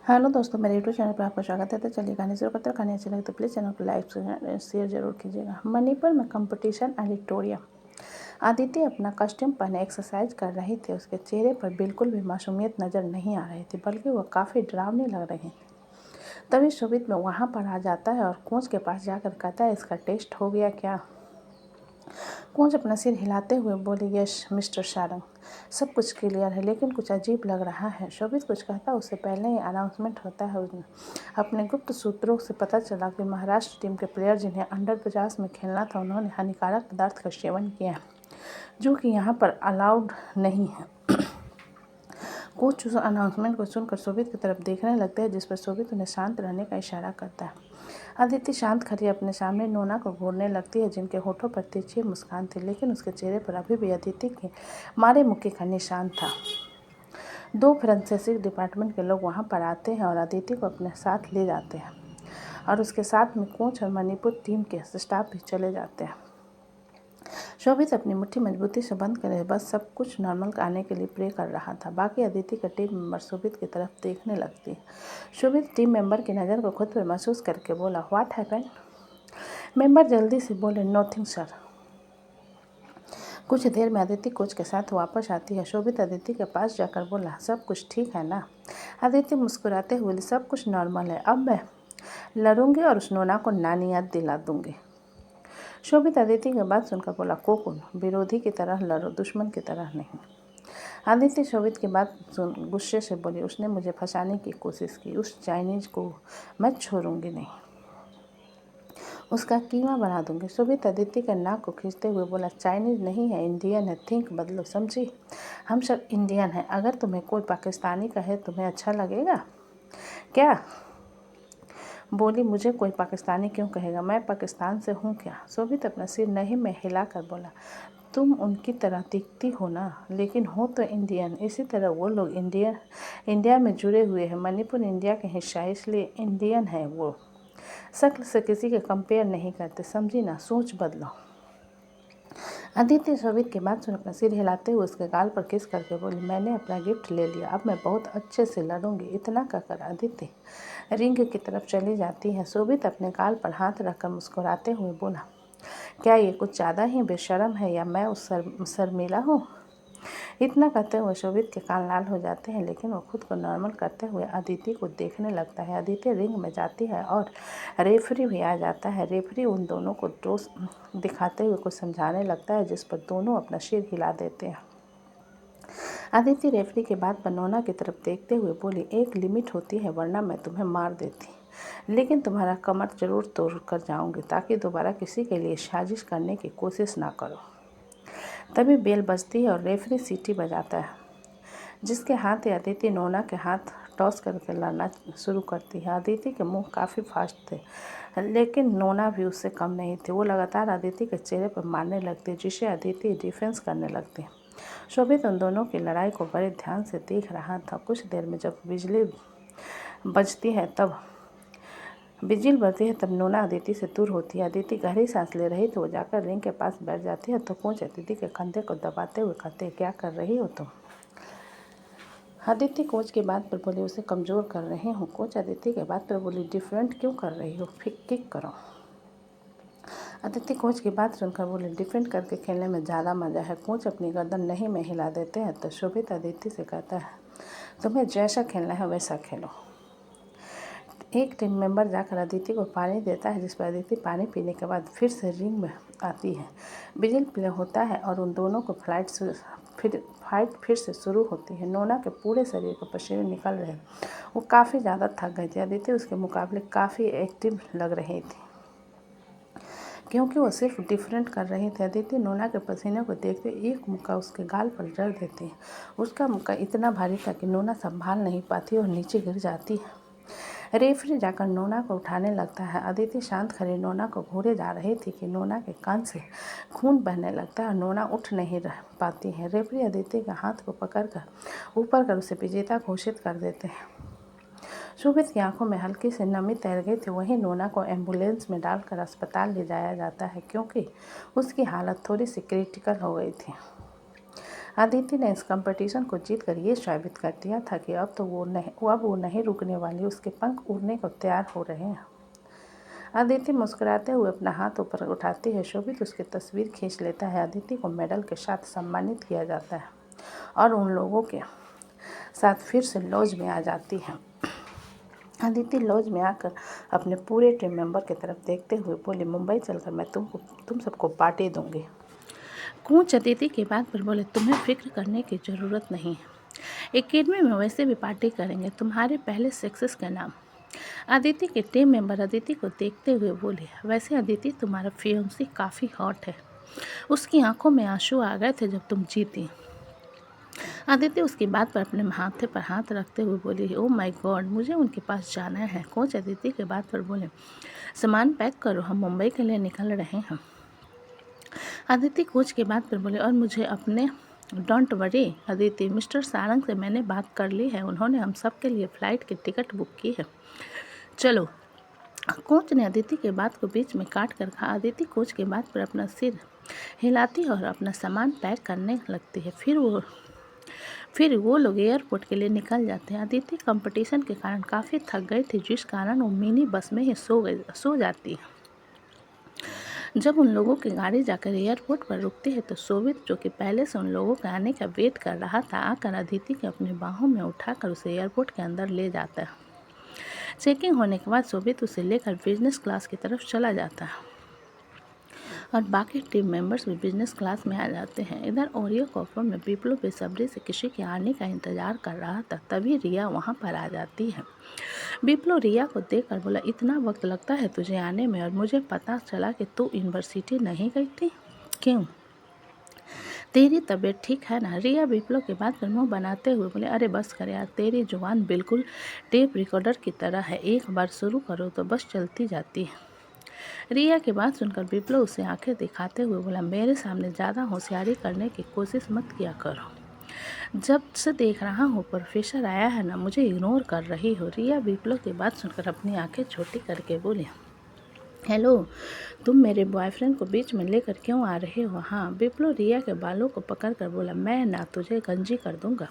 Hello दोस्तों, मेरे YouTube channel पर आपका स्वागत है। तो चलिए कहानी शुरू करते हैं। कहानी अच्छी लगे तो प्लीज़ चैनल को लाइक शेयर जरूर कीजिएगा। मणिपुर में कंपटीशन ऑडिटोरियम। आदित्य अपना कॉस्ट्यूम पहने एक्सरसाइज कर रही थी। उसके चेहरे पर बिल्कुल भी मासूमियत नजर नहीं आ रही थी, बल्कि वह काफ़ी डरावनी लग रही थी। तभी सुमित में वहाँ पर आ जाता है और कोच के पास जाकर कहता है, इसका टेस्ट हो गया क्या? कोच अपना सिर हिलाते हुए बोली, यस मिस्टर सारंग, सब कुछ क्लियर है, लेकिन कुछ अजीब लग रहा है। शोभित कुछ कहता उससे पहले ही अनाउंसमेंट होता है। उसने अपने गुप्त सूत्रों से पता चला कि महाराष्ट्र टीम के प्लेयर जिन्हें अंडर 50 में खेलना था, उन्होंने हानिकारक पदार्थ का सेवन किया है, जो कि यहाँ पर अलाउड नहीं है। कोच उस अनाउंसमेंट को सुनकर शोभित की तरफ देखने लगते हैं, जिस पर शोभित उन्हें शांत रहने का इशारा करता है। अदिति शांत खड़ी अपने सामने नोना को घूरने लगती है, जिनके होठों पर तिरछी मुस्कान थी, लेकिन उसके चेहरे पर अभी भी अदिति के मारे मुक्के का निशान था। 2 फ्रेंसिक डिपार्टमेंट के लोग वहां पर आते हैं और अदिति को अपने साथ ले जाते हैं, और उसके साथ में कोच और मणिपुर टीम के स्टाफ भी चले जाते हैं। शोभित अपनी मुट्ठी मजबूती से बंद करे, बस सब कुछ नॉर्मल आने के लिए प्रे कर रहा था। बाकी अदिति का टीम मेंबर शोभित की तरफ देखने लगती है। शोभित टीम मेंबर की नज़र को खुद पर महसूस करके बोला, व्हाट हैपेंड? मेंबर जल्दी से बोले, नथिंग सर। कुछ देर में अदिति कोच के साथ वापस आती है। शोभित अदिति के पास जाकर बोला, सब कुछ ठीक है ना? अदिति मुस्कुराते हुए, सब कुछ नॉर्मल है, अब मैं लड़ूंगी और उस नोना को नानी याद दिला दूंगी। शोभित अदिति की बात सुनकर बोला, कोकुन, विरोधी की तरह लड़ो, दुश्मन की तरह नहीं। आदित्य शोभित की बात सुन गुस्से से बोली, उसने मुझे फंसाने की कोशिश की, उस चाइनीज को मैं छोड़ूंगी नहीं, उसका कीमा बना दूंगी। शोभित आदित्य के नाक को खींचते हुए बोला, चाइनीज नहीं है, इंडियन है, थिंक बदलो, समझी? हम सब इंडियन हैं। अगर तुम्हें कोई पाकिस्तानी कहे तुम्हें अच्छा लगेगा क्या? बोली, मुझे कोई पाकिस्तानी क्यों कहेगा? मैं पाकिस्तान से हूँ क्या? शोभित अपना सिर नहीं में हिलाकर बोला, तुम उनकी तरह दिखती हो ना, लेकिन हो तो इंडियन। इसी तरह वो लोग इंडिया में जुड़े हुए हैं। मणिपुर इंडिया के हिस्सा है, इसलिए इंडियन है। वो शक्ल से किसी के कंपेयर नहीं करते, समझी ना? सोच बदलो। अदिति शोभित की बात सुन अपना सिर हिलाते हुए उसके गाल पर किस करके बोली, मैंने अपना गिफ्ट ले लिया, अब मैं बहुत अच्छे से लड़ूंगी। इतना कहकर अदिति रिंग की तरफ चली जाती है। शोभित अपने गाल पर हाथ रखकर मुस्कुराते हुए बोला, क्या ये कुछ ज़्यादा ही बेशर्म है, या मैं उस शर्मिला हूँ? इतना कहते हुए शोभित के कान लाल हो जाते हैं, लेकिन वो खुद को नॉर्मल करते हुए अदिति को देखने लगता है। अदिति रिंग में जाती है और रेफरी भी आ जाता है। रेफरी उन दोनों को दोष दिखाते हुए कुछ समझाने लगता है, जिस पर दोनों अपना सिर हिला देते हैं। अदिति रेफरी के बात पर नोना की तरफ देखते हुए बोली, एक लिमिट होती है, वरना मैं तुम्हें मार देती, लेकिन तुम्हारा कमर जरूर तोड़ कर जाऊंगी, ताकि दोबारा किसी के लिए साजिश करने की कोशिश ना करो। तभी बेल बजती है और रेफरी सीटी बजाता है, जिसके हाथ अदिति नोना के हाथ टॉस करके लड़ना शुरू करती है। अदिति के मुंह काफ़ी फास्ट थे, लेकिन नोना भी उससे कम नहीं थी। वो लगातार अदिति के चेहरे पर मारने लगती, जिससे अदिति डिफेंस करने लगती। शोभित उन दोनों की लड़ाई को बड़े ध्यान से देख रहा था। कुछ देर में जब बिजली बजती है तब नोना अदिति से दूर होती है। अदिति गहरी सांस ले रही, तो वो जाकर रिंग के पास बैठ जाती है। तो कोच अदिति के कंधे को दबाते हुए कहते, क्या कर रही हो तुम? अदिति कोच की बात पर बोली, उसे कमज़ोर कर रही हूँ। कोच अदिति के बात पर बोली, डिफरेंट क्यों कर रही हो, फिर किक करो। अदिति कोच की बात सुनकर बोली, डिफेंड करके खेलने में ज़्यादा मज़ा है। कोच अपनी गर्दन नहीं में हिला देते हैं। तो शोभित अदिति से कहता है, तुम्हें जैसा खेलना है वैसा खेलो। एक टीम मेंबर जाकर अदिति को पानी देता है, जिस पर अदिति पानी पीने के बाद फिर से रिंग में आती है। बिजल प्ले होता है और उन दोनों को फाइट फिर से शुरू होती है। नोना के पूरे शरीर को पसीने निकल रहे, वो काफ़ी ज़्यादा थक गई थी। अदिति उसके मुकाबले काफ़ी एक्टिव लग रही थी, क्योंकि वो सिर्फ डिफरेंट कर रही थी। अदिति नोना के पसीने को देखते एक मुक्का उसके गाल पर जड़ देती है। उसका मुक्का इतना भारी था कि नोना संभाल नहीं पाती और नीचे गिर जाती है। रेफरी जाकर नोना को उठाने लगता है। अदिति शांत खड़ी नोना को घूरे जा रही थी कि नोना के कान से खून बहने लगता है और नोना उठ नहीं रह पाती है। रेफरी अदिति के हाथ को पकड़कर ऊपर कर उसे विजेता घोषित कर देते हैं। शोभित की आंखों में हल्की से नमी तैर गई थी। वहीं नोना को एम्बुलेंस में डालकर अस्पताल ले जाया जाता है, क्योंकि उसकी हालत थोड़ी सी क्रिटिकल हो गई थी। अदिति ने इस कंपटीशन को जीतकर ये साबित कर दिया था कि अब वो नहीं रुकने वाली, उसके पंख उड़ने को तैयार हो रहे हैं। अदिति मुस्कुराते हुए अपना हाथ ऊपर उठाती है। शोभित उसकी तस्वीर खींच लेता है। अदिति को मेडल के साथ सम्मानित किया जाता है और उन लोगों के साथ फिर से लॉज में आ जाती है। अदिति लॉज में आकर अपने पूरे टीम मेंबर की तरफ देखते हुए बोली, मुंबई चलकर मैं तुम सबको पार्टी दूंगी। कोच अदिति की बात पर बोले, तुम्हें फिक्र करने की ज़रूरत नहीं है, एकेडमी में वैसे भी पार्टी करेंगे तुम्हारे पहले सक्सेस का नाम। अदिति के टीम मेंबर अदिति को देखते हुए बोले, वैसे अदिति तुम्हारा फियांसी काफ़ी हॉट है, उसकी आंखों में आंसू आ गए थे जब तुम जीती। अदिति उसकी बात पर अपने माथे पर हाथ रखते हुए बोली, ओ माय गॉड, मुझे उनके पास जाना है। कोच अदिति के बात पर बोले, सामान पैक करो, हम मुंबई के लिए निकल रहे हैं। अदिति कोच की बात पर बोले, और मुझे अपने don't worry Aditi, mister Sarang से मैंने बात कर ली है, उन्होंने हम सब के लिए फ़्लाइट की टिकट बुक की है, चलो। कोच ने अदिति के बात को बीच में काट कर कहा। अदिति कोच के बात पर अपना सिर हिलाती और अपना सामान पैक करने लगती है। फिर वो लोग एयरपोर्ट के लिए निकल जाते हैं। अदिति कंपटीशन के कारण काफ़ी थक गई थी, जिस कारण वो मिनी बस में ही सो जाती है। जब उन लोगों की गाड़ी जाकर एयरपोर्ट पर रुकती है तो शोभित, जो कि पहले से उन लोगों के आने का वेट कर रहा था, आकर अदिति को अपनी बाहों में उठाकर उसे एयरपोर्ट के अंदर ले जाता है। चेकिंग होने के बाद शोभित उसे लेकर बिजनेस क्लास की तरफ चला जाता है और बाकी टीम मेंबर्स भी बिजनेस क्लास में आ जाते हैं। इधर ओरियो कॉफर में विप्लव बेसब्री से किसी के आने का इंतजार कर रहा था, तभी रिया वहां पर आ जाती है। विप्लव रिया को देखकर बोला, इतना वक्त लगता है तुझे आने में, और मुझे पता चला कि तू यूनिवर्सिटी नहीं गई थी, क्यों? तेरी तबीयत ठीक है ना? रिया विप्लव के बात पर मुंह बनाते हुए बोले, अरे बस कर यार, तेरी जुबान बिल्कुल टेप रिकॉर्डर की तरह है, एक बार शुरू करो तो बस चलती जाती है। रिया की बात सुनकर विप्लव उसे आंखें दिखाते हुए बोला, मेरे सामने ज़्यादा होशियारी करने की कोशिश मत किया करो, जब से देख रहा हूँ प्रोफेसर आया है ना, मुझे इग्नोर कर रही हो। रिया विप्लव की बात सुनकर अपनी आंखें छोटी करके बोली, हेलो, तुम मेरे बॉयफ्रेंड को बीच में लेकर क्यों आ रहे हो? हाँ। विप्लव रिया के बालों को पकड़कर बोला, मैं ना तुझे गंजी कर दूंगा,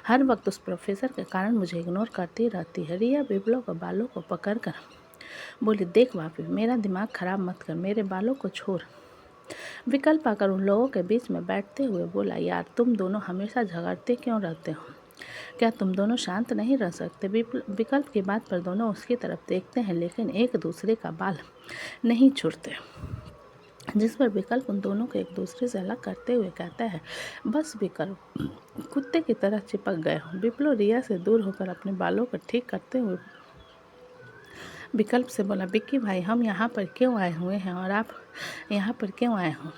हर वक्त उस प्रोफेसर के कारण मुझे इग्नोर करती रहती है। रिया विप्लव के बालों को पकड़कर बोली, देख वापी, मेरा दिमाग खराब मत कर, मेरे बालों को छोड़। विकल्प आकर उन लोगों के बीच में बैठते हुए बोला, यार तुम दोनों हमेशा झगड़ते क्यों रहते हो? क्या तुम दोनों शांत नहीं रह सकते? विकल्प की बात पर दोनों उसकी तरफ देखते हैं, लेकिन एक दूसरे का बाल नहीं छोड़ते, जिस पर विकल्प उन दोनों को एक दूसरे से अलग करते हुए कहता है, बस विकल्प, कुत्ते की तरह चिपक गए हो। विप्लव रिया से दूर होकर अपने बालों को ठीक करते हुए विकल्प से बोला, विक्की भाई, हम यहाँ पर क्यों आए हुए हैं और आप यहाँ पर क्यों आए हो?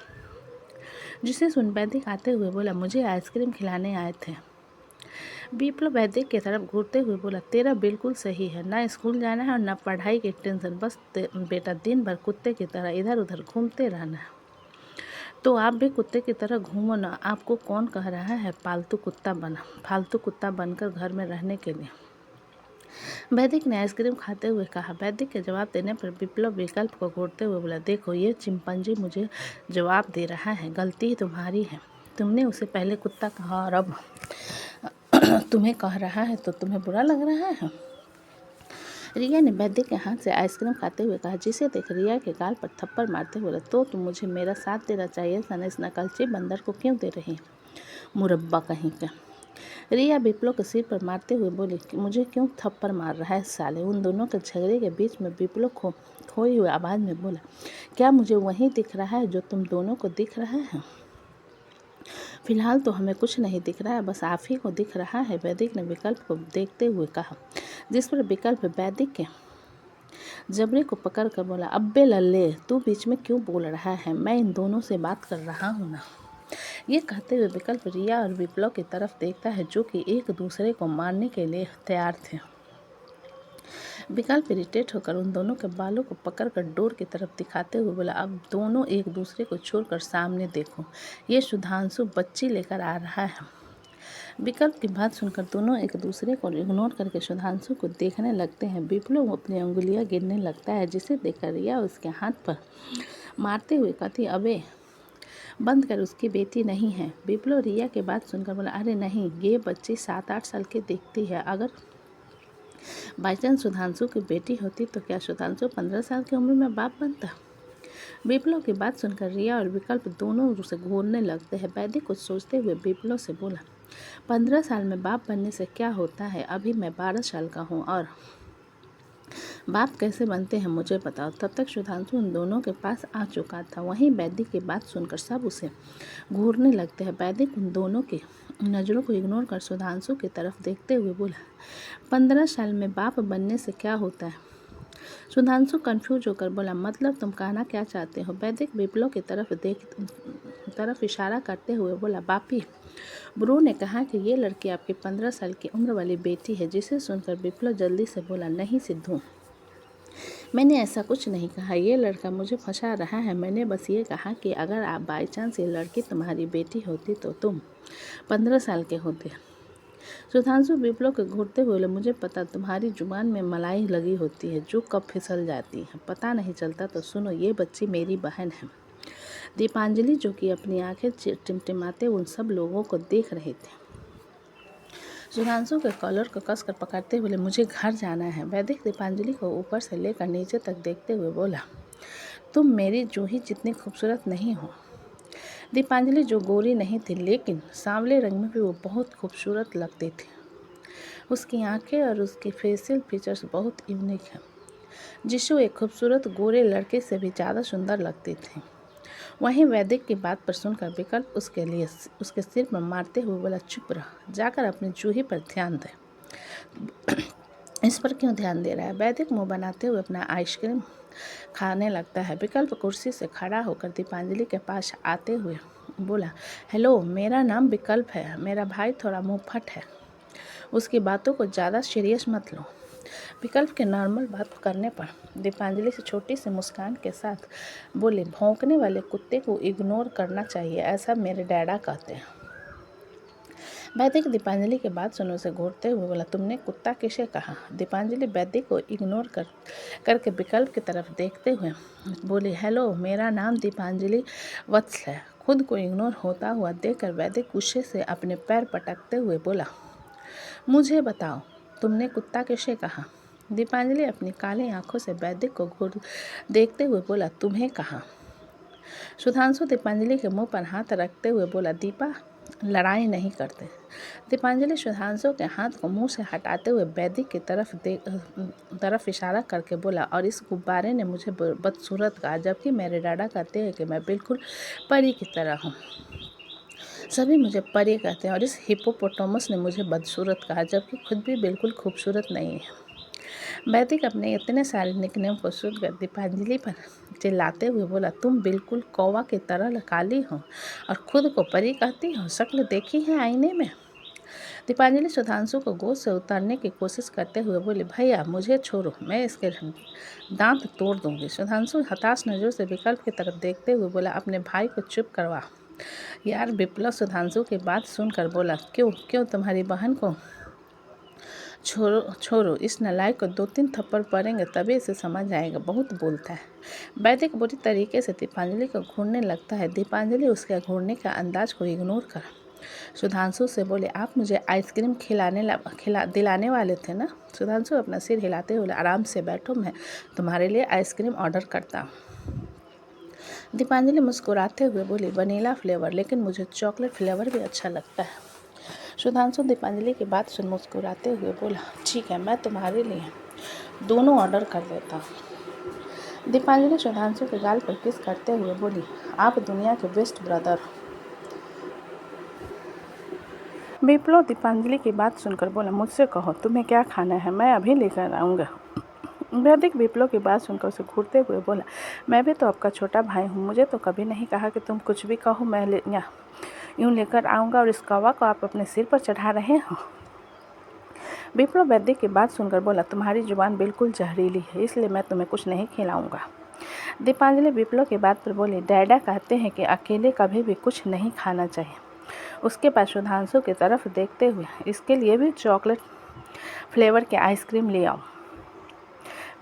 जिसे सुन वैदिक आते हुए बोला, मुझे आइसक्रीम खिलाने आए थे। विप्लव वैदिक की तरफ घूरते हुए बोला, तेरा बिल्कुल सही है, ना स्कूल जाना है और ना पढ़ाई की टेंशन, बस बेटा दिन भर कुत्ते की तरह इधर उधर घूमते रहना है। तो आप भी कुत्ते की तरह घूमो ना, आपको कौन कह रहा है फालतू कुत्ता बनकर घर में रहने के लिए? वैदिक ने आइसक्रीम खाते हुए कहा। वैदिक के जवाब देने पर विप्लव विकल्प को घूरते हुए बोला, देखो, ये चिंपैंजी मुझे जवाब दे रहा है, गलती तुम्हारी है, तुमने उसे पहले कुत्ता कहा और अब तुम्हें कह रहा है, तो तुम्हें बुरा लग रहा है? रिया ने वैद्य के हाथ से आइसक्रीम खाते हुए कहा, जिसे देख रिया के गाल पर थप्पड़ मारते हुए, तो तुम मुझे मेरा साथ देना चाहिए था, इस नकलची बंदर को क्यों दे रही, मुरब्बा कहीं का। रिया विप्लव के सिर पर मारते हुए बोली, कि मुझे क्यों थप्पड़ मार रहा है साले? उन दोनों के झगड़े के बीच में विप्लव खोई हुई आवाज़ में बोला, क्या मुझे वही दिख रहा है जो तुम दोनों को दिख रहा है? फिलहाल तो हमें कुछ नहीं दिख रहा है, बस आप ही को दिख रहा है, वैदिक ने विकल्प को देखते हुए कहा, जिस पर विकल्प वैदिक के जबड़े को पकड़ कर बोला, अब्बे लल्ले, तू बीच में क्यों बोल रहा है, मैं इन दोनों से बात कर रहा हूँ ना। ये कहते हुए विकल्प रिया और विप्लव की तरफ देखता है, जो कि एक दूसरे को मारने के लिए तैयार थे। विकल्प इरिटेट होकर उन दोनों के बालों को पकड़कर डोर की तरफ दिखाते हुए बोला, अब दोनों एक दूसरे को छोड़कर सामने देखो, ये सुधांशु बच्ची लेकर आ रहा है। विकल्प की बात सुनकर दोनों एक दूसरे को इग्नोर करके सुधांशु को देखने लगते हैं। विप्लव अपनी उंगलियां गिनने लगता है, जिसे देखकर रिया उसके हाथ पर मारते हुए कहती, अबे बंद कर, उसकी बेटी नहीं है। विप्लव रिया के बात सुनकर बोला, अरे नहीं, ये बच्ची 7-8 साल की दिखती है। अगर बाई चांस सुधांशु की बेटी होती तो क्या सुधांशु 15 साल की उम्र में बाप बनता? विप्लव की बात सुनकर रिया और विकल्प दोनों उसे घूरने लगते हैं। वैदिक कुछ सोचते हुए विप्लव से बोला, 15 साल में बाप बनने से क्या होता है? अभी मैं 12 साल का हूँ और बाप कैसे बनते हैं मुझे बताओ। तब तक सुधांशु उन दोनों के पास आ चुका था। वहीं वैदिक की बात सुनकर सब उसे घूरने लगते हैं। वैदिक उन दोनों की नज़रों को इग्नोर कर सुधांशु की तरफ देखते हुए बोला, 15 साल में बाप बनने से क्या होता है? सुधांशु कंफ्यूज होकर बोला, मतलब तुम कहना क्या चाहते हो? वैदिक विप्लव की तरफ इशारा करते हुए बोला, बापी, ब्रो ने कहा कि ये लड़की आपकी 15 साल की उम्र वाली बेटी है। जिसे सुनकर विप्लव जल्दी से बोला, नहीं सिद्धू, मैंने ऐसा कुछ नहीं कहा। ये लड़का मुझे फंसा रहा है। मैंने बस ये कहा कि अगर आप बाई चांस ये लड़की तुम्हारी बेटी होती तो तुम 15 साल के होते। सुधांशु विप्लव के घूरते हुए, मुझे पता तुम्हारी जुबान में मलाई लगी होती है जो कब फिसल जाती है, पता नहीं चलता। तो सुनो, ये बच्ची मेरी बहन है दीपांजलि, जो कि अपनी आंखें टिमटिमाते उन सब लोगों को देख रहे थे। सुधांशु के कॉलर को कसकर पकड़ते हुए, मुझे घर जाना है। वैदिक दीपांजलि को ऊपर से लेकर नीचे तक देखते हुए बोला, तुम मेरी जूही जितनी खूबसूरत नहीं हो। दीपांजलि जो गोरी नहीं थी, लेकिन सांवले रंग में भी वो बहुत खूबसूरत लगती थी। उसकी आंखें और उसके फेशियल फीचर्स बहुत यूनिक हैं, जिसको एक खूबसूरत गोरे लड़के से भी ज़्यादा सुंदर लगती थी। वहीं वैदिक की बात पर सुनकर विकल्प उसके सिर में मारते हुए बोला, चुप रह, जाकर अपनी जूही पर ध्यान दे। इस पर क्यों ध्यान दे रहा है? वैदिक मुंह बनाते हुए अपना आइसक्रीम खाने लगता है। विकल्प कुर्सी से खड़ा होकर दीपांजलि के पास आते हुए बोला, हेलो, मेरा नाम विकल्प है। मेरा भाई थोड़ा मुंहफट है, उसकी बातों को ज़्यादा सीरियस मत लो। विकल्प के नॉर्मल बात करने पर दीपांजलि से छोटी सी मुस्कान के साथ बोले, भौंकने वाले कुत्ते को इग्नोर करना चाहिए, ऐसा मेरे डैडा कहते हैं। वैदिक दीपांजलि के बात सुनो से घूरते हुए बोला, तुमने कुत्ता किसे कहा? दीपांजलि वैदिक को इग्नोर करके विकल्प की तरफ देखते हुए बोली, हेलो, मेरा नाम दीपांजलि वत्स है। खुद को इग्नोर होता हुआ देखकर वैदिक गुस्से से अपने पैर पटकते हुए बोला, मुझे बताओ, तुमने कुत्ता किसे कहा? दीपांजलि अपनी काली आंखों से वैदिक को घूर देखते हुए बोला, तुम्हें कहा? सुधांशु दीपांजलि के मुंह पर हाथ रखते हुए बोला, दीपा, लड़ाई नहीं करते। दीपांजलि सुधांशु के हाथ को मुंह से हटाते हुए वैदिक की तरफ इशारा करके बोला, और इस गुब्बारे ने मुझे बदसूरत कहा, जबकि मेरे डैडा कहते हैं कि मैं बिल्कुल परी की तरह हूँ। सभी मुझे परी कहते हैं, और इस हिप्पोपोटामस ने मुझे बदसूरत कहा, जबकि खुद भी बिल्कुल खूबसूरत नहीं है। वैदिक अपने इतने सारे निकनेम को सुनकर दीपांजलि पर चिल्लाते हुए बोला, तुम बिल्कुल कौवा की तरह काली हो और खुद को परी कहती हो। शक्ल देखी है आईने में? दीपांजलि सुधांशु को गोद से उतारने की कोशिश करते हुए बोली, भैया मुझे छोड़ो, मैं इसके दांत तोड़ दूंगी। सुधांशु हताश नजरों से विकल्प की तरफ देखते हुए बोला, अपने भाई को चुप करवा। यार, विप्लव सुधांशु की बात सुनकर बोला, क्यों तुम्हारी बहन को छोड़ो, इस नालायक को 2-3 थप्पड़ पड़ेंगे तभी इसे समझ आएगा, बहुत बोलता है। वैदिक बुरी तरीके से दीपांजलि को घूरने लगता है। दीपांजलि उसके घूरने का अंदाज को इग्नोर कर सुधांशु से बोले, आप मुझे आइसक्रीम दिलाने वाले थे ना? सुधांशु अपना सिर हिलाते हुए, आराम से बैठो, मैं तुम्हारे लिए आइसक्रीम ऑर्डर करता हूँ। दीपांजलि मुस्कुराते हुए बोली, वनीला फ्लेवर, लेकिन मुझे चॉकलेट फ्लेवर भी अच्छा लगता है। सुधांशु दीपांजलि की बात सुन मुस्कुराते हुए बोला, ठीक है, मैं तुम्हारे लिए दोनों ऑर्डर कर देता हूँ। दीपांजलि सुधांशु के गाल पर किस करते हुए बोली, आप दुनिया के बेस्ट ब्रदर हो। विप्लव दीपांजलि की बात सुनकर बोला, मुझसे कहो तुम्हें क्या खाना है, मैं अभी लेकर आऊँगा। वैदिक विप्लव की बात सुनकर उसे घूरते हुए बोला, मैं भी तो आपका छोटा भाई हूँ, मुझे तो कभी नहीं कहा कि तुम कुछ भी कहो मैं यूँ लेकर आऊँगा, और इस कौवा को आप अपने सिर पर चढ़ा रहे हो। विप्लव वैदिक की बात सुनकर बोला, तुम्हारी जुबान बिल्कुल जहरीली है, इसलिए मैं तुम्हें कुछ नहीं खिलाऊंगा। दीपांजलि विप्लव की बात पर बोली, डैडा कहते हैं कि अकेले कभी भी कुछ नहीं खाना चाहिए। उसके बाद सुधांशु की तरफ देखते हुए, इसके लिए भी चॉकलेट फ्लेवर के आइसक्रीम ले आओ।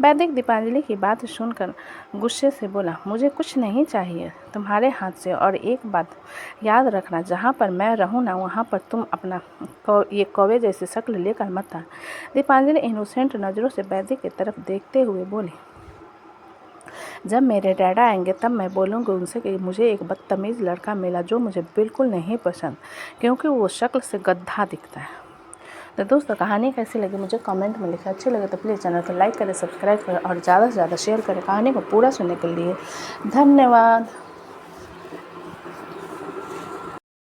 वैदिक दीपांजलि की बात सुनकर गुस्से से बोला, मुझे कुछ नहीं चाहिए तुम्हारे हाथ से, और एक बात याद रखना, जहाँ पर मैं रहूँ ना वहाँ पर तुम अपना ये कौवे जैसी शक्ल लेकर मत आना। दीपांजलि इनोसेंट नज़रों से वैदिक की तरफ देखते हुए बोली, जब मेरे डैडा आएंगे तब मैं बोलूँगी उनसे कि मुझे एक बदतमीज़ लड़का मिला जो मुझे बिल्कुल नहीं पसंद, क्योंकि वो शक्ल से गधा दिखता है। तो दोस्तों, कहानी कैसी लगी मुझे कमेंट में लिखें। अच्छी लगे तो प्लीज़ चैनल को लाइक करें, सब्सक्राइब करें और ज़्यादा से ज़्यादा शेयर करें। कहानी को पूरा सुनने के लिए धन्यवाद।